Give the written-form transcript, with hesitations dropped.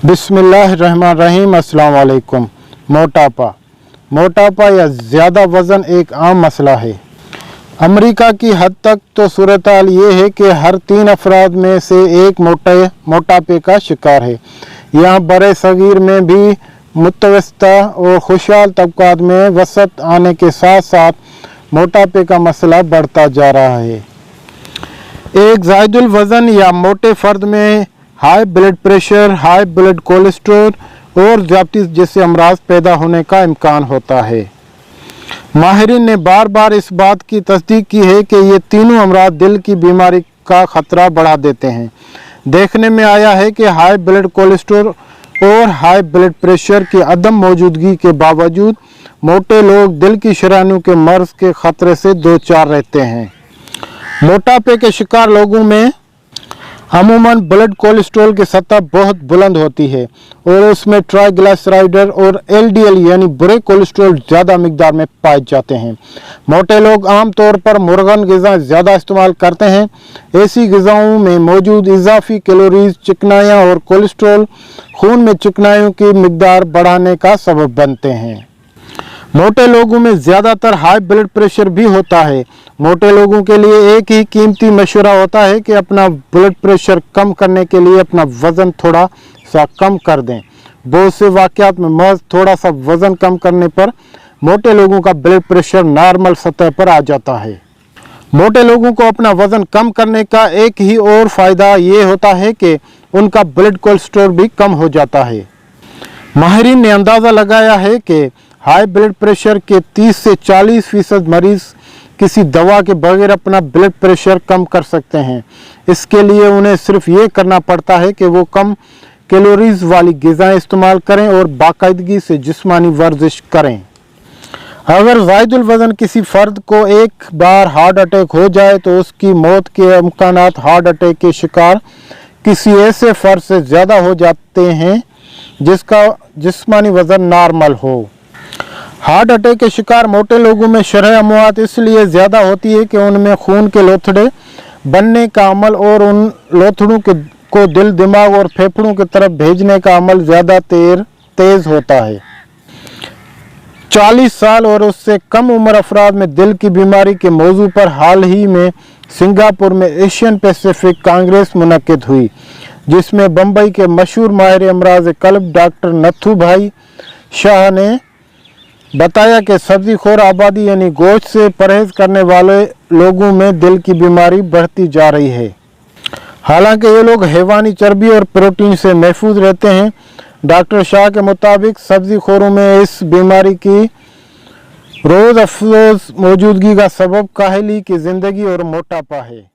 बिस्मिल्लाहिर्रहमानिर्रहीम। अस्सलाम वालेकुम। मोटापा या ज़्यादा वज़न एक आम मसला है। अमेरिका की हद तक तो सूरत हाल ये है कि हर 3 अफराद में से एक मोटापे का शिकार है। यहाँ बड़े सगीर में भी मुतवस्ता और खुशहाल तबकात में वसत आने के साथ साथ मोटापे का मसला बढ़ता जा रहा है। एक ज़ायदुल वज़न या मोटे फ़र्द में high blood pressure, high blood cholesterol और ज़्यादती जैसे अमराज पैदा होने का इम्कान होता है। माहिरीन ने बार बार इस बात की तस्दीक की है कि ये तीनों अमराज दिल की बीमारी का ख़तरा बढ़ा देते हैं। देखने में आया है कि हाई ब्लड कोलेस्ट्रॉल और हाई ब्लड प्रेशर की अदम मौजूदगी के बावजूद मोटे लोग दिल की शराइयों के मर्ज़ के ख़तरे से दो चार रहते हैं। मोटापे के शिकार लोगों में अमूमन ब्लड कोलेस्ट्रॉल की सतह बहुत बुलंद होती है और उसमें ट्राइग्लिसराइड और एलडीएल यानी बुरे कोलेस्ट्रॉल ज़्यादा मिकदार में पाए जाते हैं। मोटे लोग आम तौर पर मुर्गन ग़िज़ा ज़्यादा इस्तेमाल करते हैं। ऐसी ग़िज़ाओं में मौजूद इजाफी कैलोरीज चिकनाइयाँ और कोलेस्ट्रॉल खून में चिकनाइयों की मिकदार बढ़ाने का सबब बनते हैं। मोटे लोगों में ज़्यादातर हाई ब्लड प्रेशर भी होता है। मोटे लोगों के लिए एक ही कीमती मशवरा होता है कि अपना ब्लड प्रेशर कम करने के लिए अपना वज़न थोड़ा सा कम कर दें। बहुत से वाक़यात में महज थोड़ा सा वज़न कम करने पर मोटे लोगों का ब्लड प्रेशर नॉर्मल सतह पर आ जाता है। मोटे लोगों को अपना वज़न कम करने का एक ही और फ़ायदा ये होता है कि उनका ब्लड कोलेस्ट्रॉल भी कम हो जाता है। माहिरीन ने अंदाज़ा लगाया है कि हाई ब्लड प्रेशर के 30 से 40% मरीज़ किसी दवा के बगैर अपना ब्लड प्रेशर कम कर सकते हैं। इसके लिए उन्हें सिर्फ ये करना पड़ता है कि वो कम कैलोरीज वाली ग़िज़ाएँ इस्तेमाल करें और बाकायदगी से जिस्मानी वर्जिश करें। अगर ज़ायदुल वज़न किसी फ़र्द को एक बार हार्ट अटैक हो जाए तो उसकी मौत के इम्कानात हार्ट अटैक के शिकार किसी ऐसे फ़र्द से ज़्यादा हो जाते हैं जिसका जिस्मानी वज़न नॉर्मल हो। हार्ट अटैक के शिकार मोटे लोगों में शरह अमवात इसलिए ज़्यादा होती है कि उनमें खून के लोथड़े बनने का अमल और उन लोथड़ों को दिल, दिमाग और फेफड़ों की तरफ भेजने का अमल ज़्यादा तेज़ होता है। 40 साल और उससे कम उम्र अफराद में दिल की बीमारी के मौजू पर हाल ही में सिंगापुर में एशियन पैसिफिक कांग्रेस मुनक्किद हुई, जिसमें बम्बई के मशहूर माहिर अमराज कल्ब डॉक्टर नथू भाई शाह ने बताया कि सब्ज़ी खोर आबादी यानी गोश्त से परहेज़ करने वाले लोगों में दिल की बीमारी बढ़ती जा रही है। हालांकि ये लोग हैवानी चर्बी और प्रोटीन से महफूज रहते हैं। डॉक्टर शाह के मुताबिक सब्ज़ी खोरों में इस बीमारी की रोज़ अफरोज़ मौजूदगी का सबब काहली की ज़िंदगी और मोटापा है।